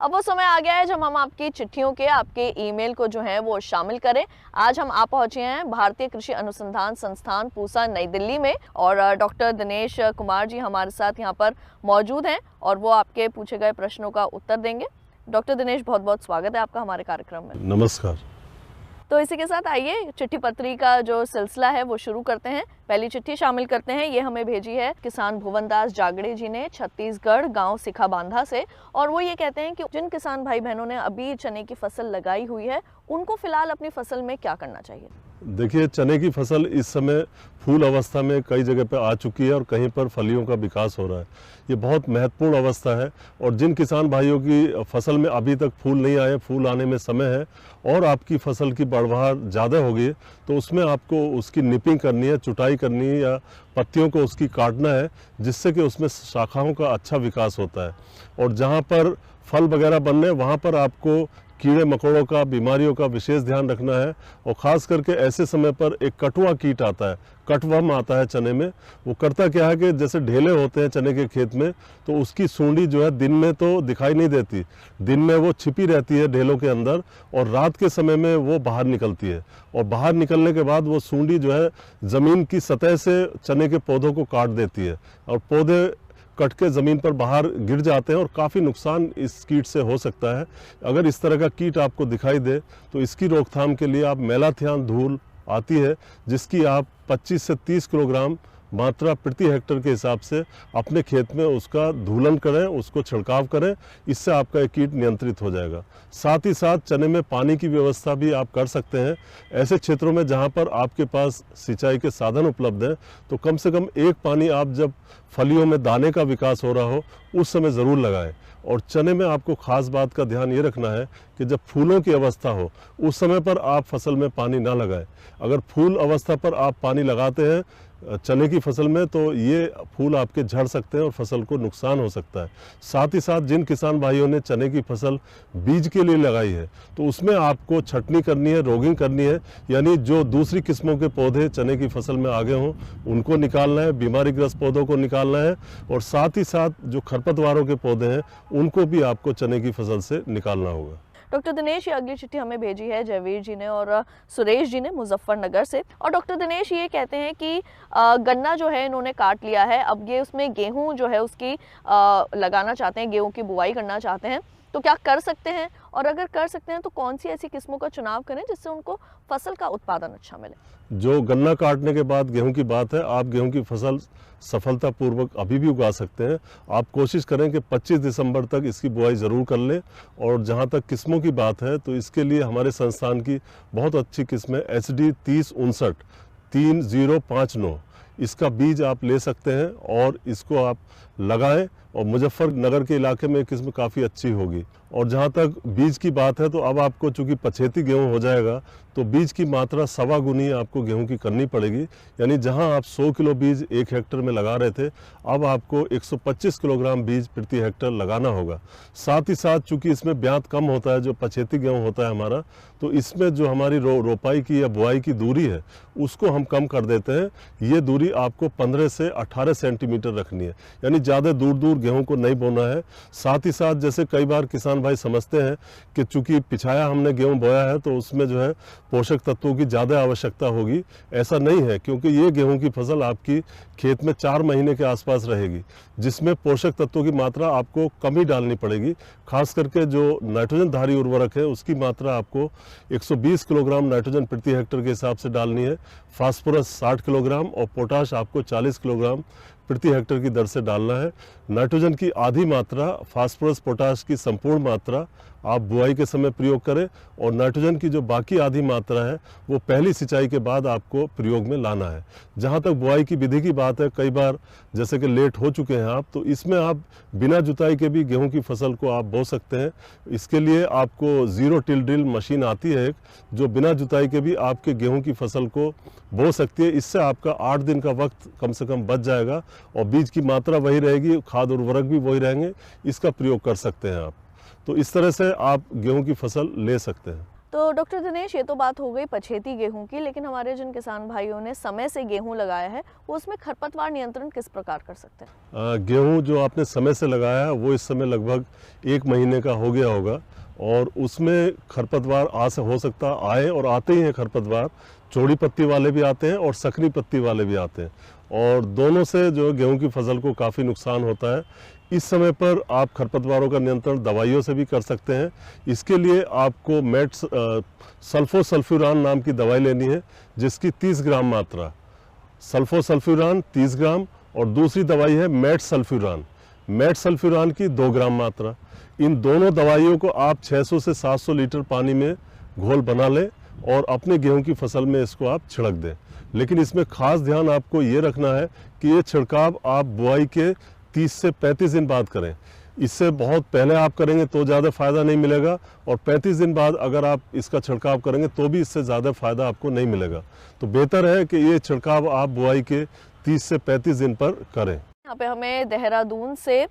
अब वो समय आ गया है जब हम आपकी चिट्ठियों के आपके ईमेल को जो है वो शामिल करें। आज हम पहुंचे हैं भारतीय कृषि अनुसंधान संस्थान पूसा नई दिल्ली में और डॉक्टर दिनेश कुमार जी हमारे साथ यहाँ पर मौजूद हैं और वो आपके पूछे गए प्रश्नों का उत्तर देंगे। डॉक्टर दिनेश, बहुत बहुत स्वागत है आपका हमारे कार्यक्रम में। नमस्कार। तो इसी के साथ आइए चिट्ठी पत्री का जो सिलसिला है वो शुरू करते हैं। पहली चिट्ठी शामिल करते हैं। ये हमें भेजी है किसान भुवनदास जागड़े जी ने छत्तीसगढ़ गांव सिखा बांधा से, और वो ये कहते हैं कि जिन किसान भाई बहनों ने अभी चने की फसल लगाई हुई है उनको फिलहाल अपनी फसल में क्या करना चाहिए। देखिए, चने की फसल इस समय फूल अवस्था में कई जगह पे आ चुकी है और कहीं पर फलियों का विकास हो रहा है। ये बहुत महत्वपूर्ण अवस्था है और जिन किसान भाइयों की फसल में अभी तक फूल नहीं आए, फूल आने में समय है और आपकी फसल की बढ़वार ज़्यादा होगी तो उसमें आपको उसकी निपिंग करनी है, चुटाई करनी है या पत्तियों को उसकी काटना है, जिससे कि उसमें शाखाओं का अच्छा विकास होता है। और जहाँ पर फल वगैरह बनने वहाँ पर आपको कीड़े मकोड़ों का, बीमारियों का विशेष ध्यान रखना है। और ख़ास करके ऐसे समय पर एक कटुआ कीट आता है, कटवर्म आता है चने में। वो करता क्या है कि जैसे ढेले होते हैं चने के खेत में, तो उसकी सूंडी जो है दिन में तो दिखाई नहीं देती, दिन में वो छिपी रहती है ढेलों के अंदर और रात के समय में वो बाहर निकलती है। और बाहर निकलने के बाद वो सूंडी जो है ज़मीन की सतह से चने के पौधों को काट देती है और पौधे कट के ज़मीन पर बाहर गिर जाते हैं और काफ़ी नुकसान इस कीट से हो सकता है। अगर इस तरह का कीट आपको दिखाई दे तो इसकी रोकथाम के लिए आप मेलाथियान धूल आती है जिसकी आप 25 से 30 किलोग्राम मात्रा प्रति हेक्टर के हिसाब से अपने खेत में उसका धूलन करें, उसको छिड़काव करें। इससे आपका एक कीट नियंत्रित हो जाएगा। साथ ही साथ चने में पानी की व्यवस्था भी आप कर सकते हैं। ऐसे क्षेत्रों में जहां पर आपके पास सिंचाई के साधन उपलब्ध हैं तो कम से कम एक पानी आप जब फलियों में दाने का विकास हो रहा हो उस समय ज़रूर लगाएं। और चने में आपको खास बात का ध्यान ये रखना है कि जब फूलों की अवस्था हो उस समय पर आप फसल में पानी ना लगाएं। अगर फूल अवस्था पर आप पानी लगाते हैं चने की फसल में तो ये फूल आपके झड़ सकते हैं और फसल को नुकसान हो सकता है। साथ ही साथ जिन किसान भाइयों ने चने की फसल बीज के लिए लगाई है तो उसमें आपको छटनी करनी है, रोगिंग करनी है, यानी जो दूसरी किस्मों के पौधे चने की फसल में आगे हों उनको निकालना है, बीमारीग्रस्त पौधों को निकालना है और साथ ही साथ जो खरपतवारों के पौधे हैं उनको भी आपको चने की फसल से निकालना होगा। डॉक्टर दिनेश, ये अगली चिट्ठी हमें भेजी है जयवीर जी ने और सुरेश जी ने मुजफ्फरनगर से। और डॉक्टर दिनेश ये कहते हैं कि गन्ना जो है इन्होंने काट लिया है, अब ये उसमें गेहूं जो है उसकी लगाना चाहते हैं, गेहूं की बुआई करना चाहते हैं, तो क्या कर सकते हैं और अगर कर सकते हैं तो कौन सी ऐसी किस्मों का चुनाव करें जिससे उनको फसल का उत्पादन अच्छा मिले। जो गन्ना काटने के बाद गेहूं की बात है, आप गेहूं की फसल सफलतापूर्वक अभी भी उगा सकते हैं। आप कोशिश करें कि 25 दिसंबर तक इसकी बुआई ज़रूर कर लें। और जहां तक किस्मों की बात है तो इसके लिए हमारे संस्थान की बहुत अच्छी किस्म है HD 3059 3059, इसका बीज आप ले सकते हैं और इसको आप लगाएं और मुजफ्फरनगर के इलाके में किस्म काफ़ी अच्छी होगी। और जहाँ तक बीज की बात है तो अब आपको चूँकि पछेती गेहूँ हो जाएगा तो बीज की मात्रा 1.25 गुनी आपको गेहूं की करनी पड़ेगी। यानी जहां आप 100 किलो बीज एक हेक्टर में लगा रहे थे अब आपको 125 किलोग्राम बीज प्रति हेक्टर लगाना होगा। साथ ही साथ चूँकि इसमें ब्यात कम होता है, जो पछेती गेहूँ होता है हमारा, तो इसमें जो हमारी रोपाई की या बुआई की दूरी है उसको हम कम कर देते हैं। ये दूरी आपको 15 से 18 सेंटीमीटर रखनी है, यानी ज़्यादा दूर दूर गेहूं को नहीं बोना है। साथ ही साथ जैसे कई बार किसान भाई समझते हैं कि चूँकि पिछाया हमने गेहूं बोया है तो उसमें जो है पोषक तत्वों की ज़्यादा आवश्यकता होगी, ऐसा नहीं है, क्योंकि ये गेहूं की फसल आपकी खेत में 4 महीने के आसपास रहेगी, जिसमें पोषक तत्वों की मात्रा आपको कम ही डालनी पड़ेगी। खास करके जो नाइट्रोजन धारी उर्वरक है उसकी मात्रा आपको 120 किलोग्राम नाइट्रोजन प्रति हेक्टर के हिसाब से डालनी है, फास्फोरस 60 किलोग्राम और पोटाश आपको 40 किलोग्राम प्रति हेक्टर की दर से डालना है। नाइट्रोजन की आधी मात्रा, फास्फोरस पोटाश की संपूर्ण मात्रा आप बुआई के समय प्रयोग करें और नाइट्रोजन की जो बाकी आधी मात्रा है वो पहली सिंचाई के बाद आपको प्रयोग में लाना है। जहाँ तक बुआई की विधि की बात है, कई बार जैसे कि लेट हो चुके हैं आप, तो इसमें आप बिना जुताई के भी गेहूं की फसल को आप बो सकते हैं। इसके लिए आपको जीरो टिल ड्रिल मशीन आती है एक, जो बिना जुताई के भी आपके गेहूं की फसल को बो सकती है। इससे आपका 8 दिन का वक्त कम से कम बच जाएगा और बीज की मात्रा वही रहेगी, खाद उर्वरक भी वही रहेंगे, इसका प्रयोग कर सकते हैं आप। तो इस तरह से आप गेहूं की फसल ले सकते हैं। तो डॉक्टर दिनेश, ये तो बात हो गई पछेती गेहूं की, लेकिन हमारे जिन किसान भाइयों ने समय से गेहूं लगाया है वो उसमें खरपतवार नियंत्रण किस प्रकार कर सकते हैं? गेहूं जो आपने समय से लगाया है वो इस समय लगभग 1 महीने का हो गया होगा और उसमें खरपतवार हो सकता आए और आते ही हैं खरपतवार। चौड़ी पत्ती वाले भी आते हैं और सकरी पत्ती वाले भी आते हैं और दोनों से जो गेहूं की फसल को काफ़ी नुकसान होता है। इस समय पर आप खरपतवारों का नियंत्रण दवाइयों से भी कर सकते हैं। इसके लिए आपको सल्फोसल्फ्यूरान नाम की दवाई लेनी है जिसकी 30 ग्राम मात्रा, सल्फोसल्फ्यूरान 30 ग्राम और दूसरी दवाई है मेट सल्फ्यूरान की 2 ग्राम मात्रा। इन दोनों दवाइयों को आप 600 से 700 लीटर पानी में घोल बना लें और अपने गेहूं की फसल में इसको आप छिड़क दें। लेकिन इसमें खास ध्यान आपको ये रखना है कि ये छिड़काव आप बुआई के 30 से 35 दिन बाद करें। इससे बहुत पहले आप करेंगे तो ज़्यादा फ़ायदा नहीं मिलेगा और 35 दिन बाद अगर आप इसका छिड़काव करेंगे तो भी इससे ज़्यादा फ़ायदा आपको नहीं मिलेगा। तो बेहतर है कि ये छिड़काव आप बुआई के 30 से 35 दिन पर करें। यहाँ पे हमें देहरादून से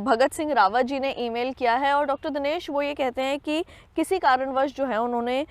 भगत सिंह रावत जी ने ईमेल किया है और डॉक्टर दिनेश वो ये कहते हैं कि किसी कारणवश जो है उन्होंने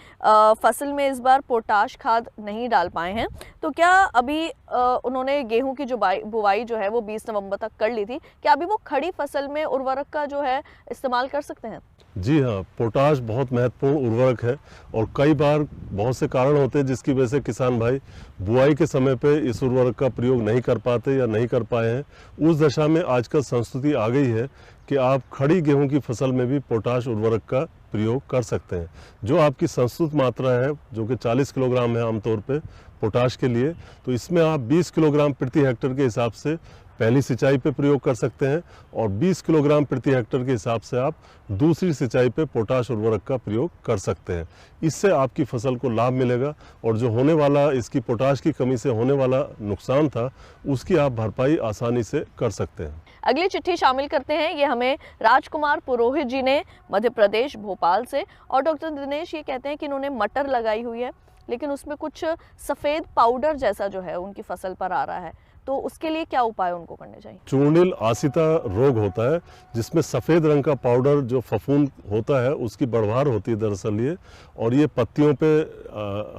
फसल में इस बार पोटाश खाद नहीं डाल पाए हैं, तो क्या अभी उन्होंने गेहूं की जो बुवाई जो है वो 20 नवंबर तक कर ली थी, क्या अभी वो खड़ी फसल में उर्वरक का जो है इस्तेमाल कर सकते हैं? जी हाँ, पोटाश बहुत महत्वपूर्ण उर्वरक है और कई बार बहुत से कारण होते हैं जिसकी वजह से किसान भाई बुआई के समय पे इस उर्वरक का प्रयोग नहीं कर पाते या नहीं कर पाए हैं। उस दशा में आजकल संस्कृति आ गई है कि आप खड़ी गेहूं की फसल में भी पोटाश उर्वरक का प्रयोग कर सकते हैं। जो आपकी संस्तुत मात्रा है जो कि 40 किलोग्राम है आमतौर पे पोटाश के लिए, तो इसमें आप 20 किलोग्राम प्रति हेक्टेयर के हिसाब से पहली सिंचाई पे प्रयोग कर सकते हैं और 20 किलोग्राम प्रति हेक्टेयर के हिसाब से आप दूसरी सिंचाई पे पोटाश उर्वरक का प्रयोग कर सकते हैं। इससे आपकी फसल को लाभ मिलेगा और जो होने वाला इसकी पोटाश की कमी से होने वाला नुकसान था उसकी आप भरपाई आसानी से कर सकते हैं। अगली चिट्ठी शामिल करते हैं, ये हमें राजकुमार पुरोहित जी ने मध्य प्रदेश भोपाल से, और डॉक्टर दिनेश ये कहते हैं कि इन्होंने मटर लगाई हुई है लेकिन उसमें कुछ सफ़ेद पाउडर जैसा जो है उनकी फसल पर आ रहा है, तो उसके लिए क्या उपाय उनको करने चाहिए? चूर्णिल आसिता रोग होता है जिसमें सफ़ेद रंग का पाउडर जो फफूंद होता है उसकी बढ़वार होती है दरअसल ये, और ये पत्तियों पे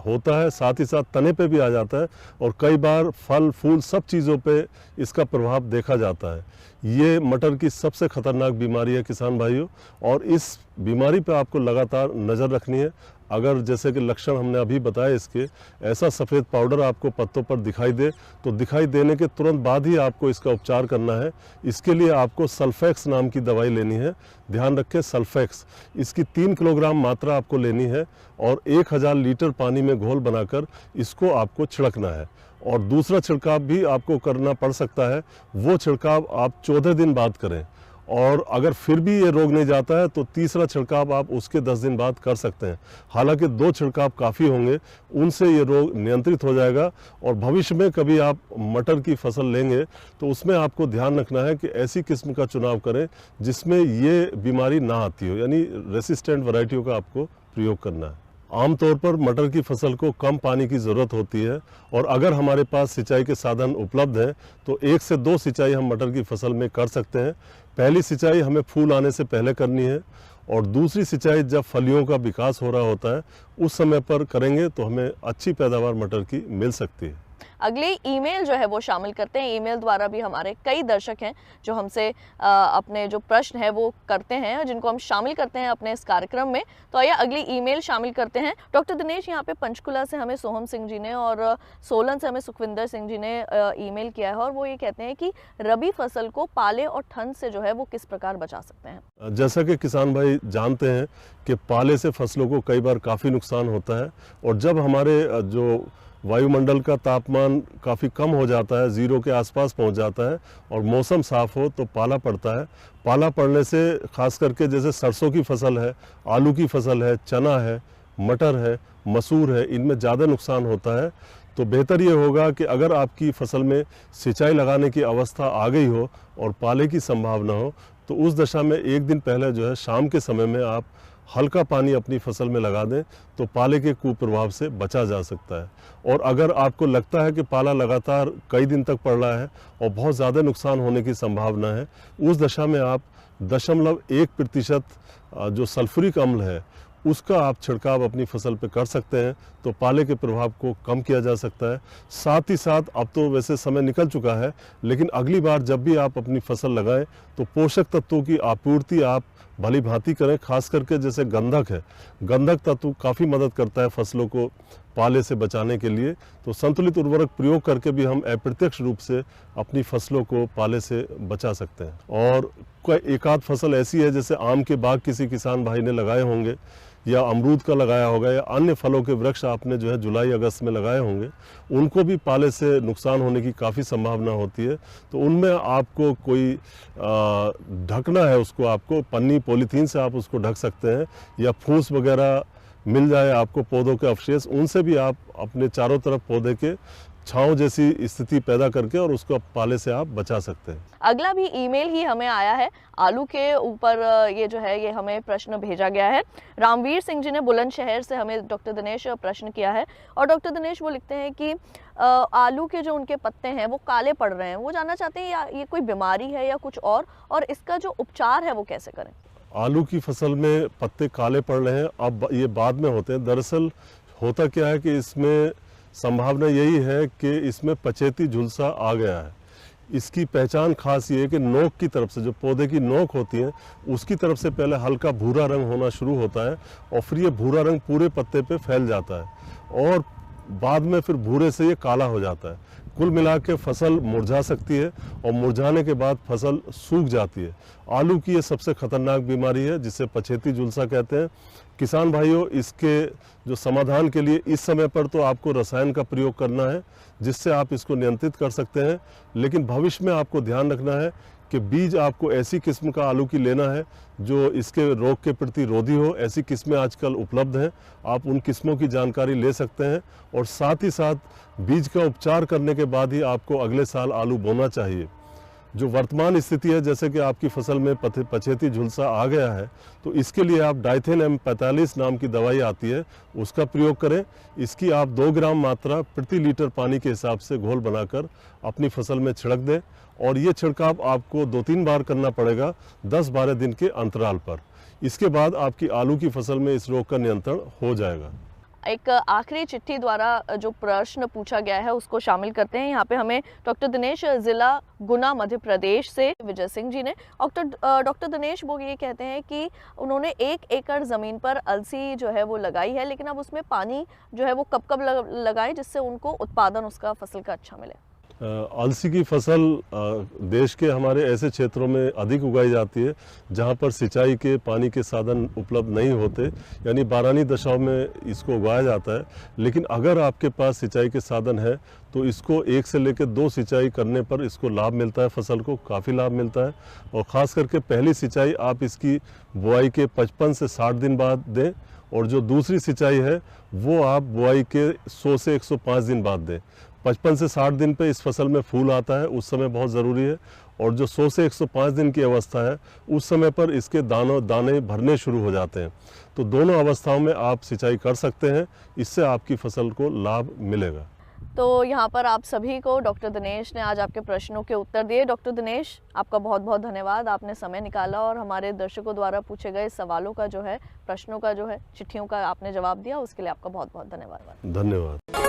होता है, साथ ही साथ तने पे भी आ जाता है और कई बार फल फूल सब चीज़ों पे इसका प्रभाव देखा जाता है। ये मटर की सबसे खतरनाक बीमारी है किसान भाइयों और इस बीमारी पे आपको लगातार नज़र रखनी है। अगर जैसे कि लक्षण हमने अभी बताए इसके, ऐसा सफ़ेद पाउडर आपको पत्तों पर दिखाई दे तो दिखाई देने के तुरंत बाद ही आपको इसका उपचार करना है। इसके लिए आपको सल्फेक्स नाम की दवाई लेनी है। ध्यान रखें सल्फेक्स, इसकी 3 किलोग्राम मात्रा आपको लेनी है और 1000 लीटर पानी में घोल बनाकर इसको आपको छिड़कना है। और दूसरा छिड़काव भी आपको करना पड़ सकता है, वो छिड़काव आप 14 दिन बाद करें और अगर फिर भी ये रोग नहीं जाता है तो तीसरा छिड़काव आप उसके 10 दिन बाद कर सकते हैं। हालांकि 2 छिड़काव काफ़ी होंगे, उनसे ये रोग नियंत्रित हो जाएगा। और भविष्य में कभी आप मटर की फसल लेंगे तो उसमें आपको ध्यान रखना है कि ऐसी किस्म का चुनाव करें जिसमें ये बीमारी ना आती हो, यानी रेसिस्टेंट वैरायटियों का आपको प्रयोग करना है। आमतौर पर मटर की फसल को कम पानी की ज़रूरत होती है और अगर हमारे पास सिंचाई के साधन उपलब्ध हैं तो 1 से 2 सिंचाई हम मटर की फसल में कर सकते हैं। पहली सिंचाई हमें फूल आने से पहले करनी है और दूसरी सिंचाई जब फलियों का विकास हो रहा होता है उस समय पर करेंगे तो हमें अच्छी पैदावार मटर की मिल सकती है। अगले ईमेल जो है वो शामिल करते हैं। ईमेल द्वारा भी हमारे कई दर्शक हैं जो हमसे अपने जो प्रश्न है वो करते हैं जिनको हम शामिल करते हैं अपने इस कार्यक्रम में। तो आइए अगली ईमेल शामिल करते हैं। डॉक्टर दिनेश, यहाँ पे पंचकुला से हमें सोहम सिंह जी ने और सोलन से हमें सुखविंदर सिंह जी ने ईमेल किया है और वो ये कहते हैं कि रबी फसल को पाले और ठंड से जो है वो किस प्रकार बचा सकते हैं? जैसा कि किसान भाई जानते हैं कि पाले से फसलों को कई बार काफ़ी नुकसान होता है और जब हमारे जो वायुमंडल का तापमान काफ़ी कम हो जाता है, 0 के आसपास पहुंच जाता है और मौसम साफ़ हो तो पाला पड़ता है। पाला पड़ने से खास करके जैसे सरसों की फसल है, आलू की फसल है, चना है, मटर है, मसूर है, इनमें ज़्यादा नुकसान होता है। तो बेहतर ये होगा कि अगर आपकी फसल में सिंचाई लगाने की अवस्था आ गई हो और पाले की संभावना हो तो उस दशा में 1 दिन पहले जो है शाम के समय में आप हल्का पानी अपनी फसल में लगा दें तो पाले के कुप्रभाव से बचा जा सकता है। और अगर आपको लगता है कि पाला लगातार कई दिन तक पड़ रहा है और बहुत ज़्यादा नुकसान होने की संभावना है, उस दशा में आप 0.1% जो सल्फ्यूरिक अम्ल है उसका आप छिड़काव अपनी फसल पे कर सकते हैं, तो पाले के प्रभाव को कम किया जा सकता है। साथ ही साथ अब तो वैसे समय निकल चुका है, लेकिन अगली बार जब भी आप अपनी फसल लगाएं तो पोषक तत्वों की आपूर्ति आप भली भांति करें। खास करके जैसे गंधक है, गंधक तत्व काफ़ी मदद करता है फसलों को पाले से बचाने के लिए। तो संतुलित उर्वरक प्रयोग करके भी हम अप्रत्यक्ष रूप से अपनी फसलों को पाले से बचा सकते हैं। और कोई एक आध फसल ऐसी है, जैसे आम के बाग किसी किसान भाई ने लगाए होंगे, या अमरूद का लगाया होगा, या अन्य फलों के वृक्ष आपने जो है जुलाई अगस्त में लगाए होंगे, उनको भी पाले से नुकसान होने की काफ़ी संभावना होती है। तो उनमें आपको कोई ढकना है, उसको आपको पन्नी पॉलीथीन से आप उसको ढक सकते हैं, या फूस वगैरह मिल जाए आपको पौधों के अवशेष, उनसे भी आप अपने चारों तरफ पौधे के छांव जैसी स्थिति पैदा करके और उसको पाले से आप बचा सकते हैं। अगला भी ईमेल ही हमें आया है आलू के ऊपर, ये जो है ये हमें प्रश्न भेजा गया है। रामवीर सिंह जी ने बुलंदशहर से हमें डॉक्टर दिनेश प्रश्न किया है, और डॉक्टर दिनेश वो लिखते हैं कि आलू के जो उनके पत्ते हैं वो काले पड़ रहे हैं, वो जानना चाहते हैं या ये कोई बीमारी है या कुछ और इसका जो उपचार है वो कैसे करें। आलू की फसल में पत्ते काले पड़ रहे हैं, अब ये बाद में होते हैं। दरअसल होता क्या है कि इसमें संभावना यही है कि इसमें पचेती झुलसा आ गया है। इसकी पहचान खास ये है कि नोक की तरफ से, जो पौधे की नोक होती है, उसकी तरफ से पहले हल्का भूरा रंग होना शुरू होता है, और फिर ये भूरा रंग पूरे पत्ते पे फैल जाता है, और बाद में फिर भूरे से ये काला हो जाता है। कुल मिला के फसल मुरझा सकती है, और मुरझाने के बाद फसल सूख जाती है। आलू की ये सबसे खतरनाक बीमारी है, जिसे पछेती झुलसा कहते हैं। किसान भाइयों, इसके जो समाधान के लिए इस समय पर तो आपको रसायन का प्रयोग करना है, जिससे आप इसको नियंत्रित कर सकते हैं, लेकिन भविष्य में आपको ध्यान रखना है कि बीज आपको ऐसी किस्म का आलू की लेना है जो इसके रोग के प्रति रोधी हो। ऐसी किस्में आजकल उपलब्ध हैं, आप उन किस्मों की जानकारी ले सकते हैं, और साथ ही साथ बीज का उपचार करने के बाद ही आपको अगले साल आलू बोना चाहिए। जो वर्तमान स्थिति है, जैसे कि आपकी फसल में पछेती झुलसा आ गया है, तो इसके लिए आप डाइथेन M45 नाम की दवाई आती है, उसका प्रयोग करें। इसकी आप 2 ग्राम मात्रा प्रति लीटर पानी के हिसाब से घोल बनाकर अपनी फसल में छिड़क दें, और ये छिड़काव आपको 2-3 बार करना पड़ेगा 10-12 दिन के अंतराल पर। इसके बाद आपकी आलू की फसल में इस रोग का नियंत्रण हो जाएगा। एक आखिरी चिट्ठी द्वारा जो प्रश्न पूछा गया है उसको शामिल करते हैं। यहाँ पे हमें डॉक्टर दिनेश, जिला गुना मध्य प्रदेश से विजय सिंह जी ने डॉक्टर दिनेश वो ये कहते हैं कि उन्होंने 1 एकड़ ज़मीन पर अलसी जो है वो लगाई है, लेकिन अब उसमें पानी जो है वो कब लगाए जिससे उनको उत्पादन उसका फसल का अच्छा मिले। अलसी की फसल देश के हमारे ऐसे क्षेत्रों में अधिक उगाई जाती है जहां पर सिंचाई के पानी के साधन उपलब्ध नहीं होते, यानी बारानी दशाओं में इसको उगाया जाता है। लेकिन अगर आपके पास सिंचाई के साधन है तो इसको 1 से लेकर 2 सिंचाई करने पर इसको लाभ मिलता है, फसल को काफ़ी लाभ मिलता है। और ख़ास करके पहली सिंचाई आप इसकी बुआई के 55 से 60 दिन बाद दें, और जो दूसरी सिंचाई है वो आप बुआई के 100 से 105 दिन बाद दें। 55 से 60 दिन पे इस फसल में फूल आता है, उस समय बहुत ज़रूरी है। और जो 100 से 105 दिन की अवस्था है, उस समय पर इसके दाने भरने शुरू हो जाते हैं। तो दोनों अवस्थाओं में आप सिंचाई कर सकते हैं, इससे आपकी फसल को लाभ मिलेगा। तो यहाँ पर आप सभी को डॉक्टर दिनेश ने आज आपके प्रश्नों के उत्तर दिए। डॉक्टर दिनेश, आपका बहुत बहुत धन्यवाद, आपने समय निकाला और हमारे दर्शकों द्वारा पूछे गए सवालों का जो है, प्रश्नों का जो है, चिट्ठियों का आपने जवाब दिया, उसके लिए आपका बहुत बहुत धन्यवाद। धन्यवाद।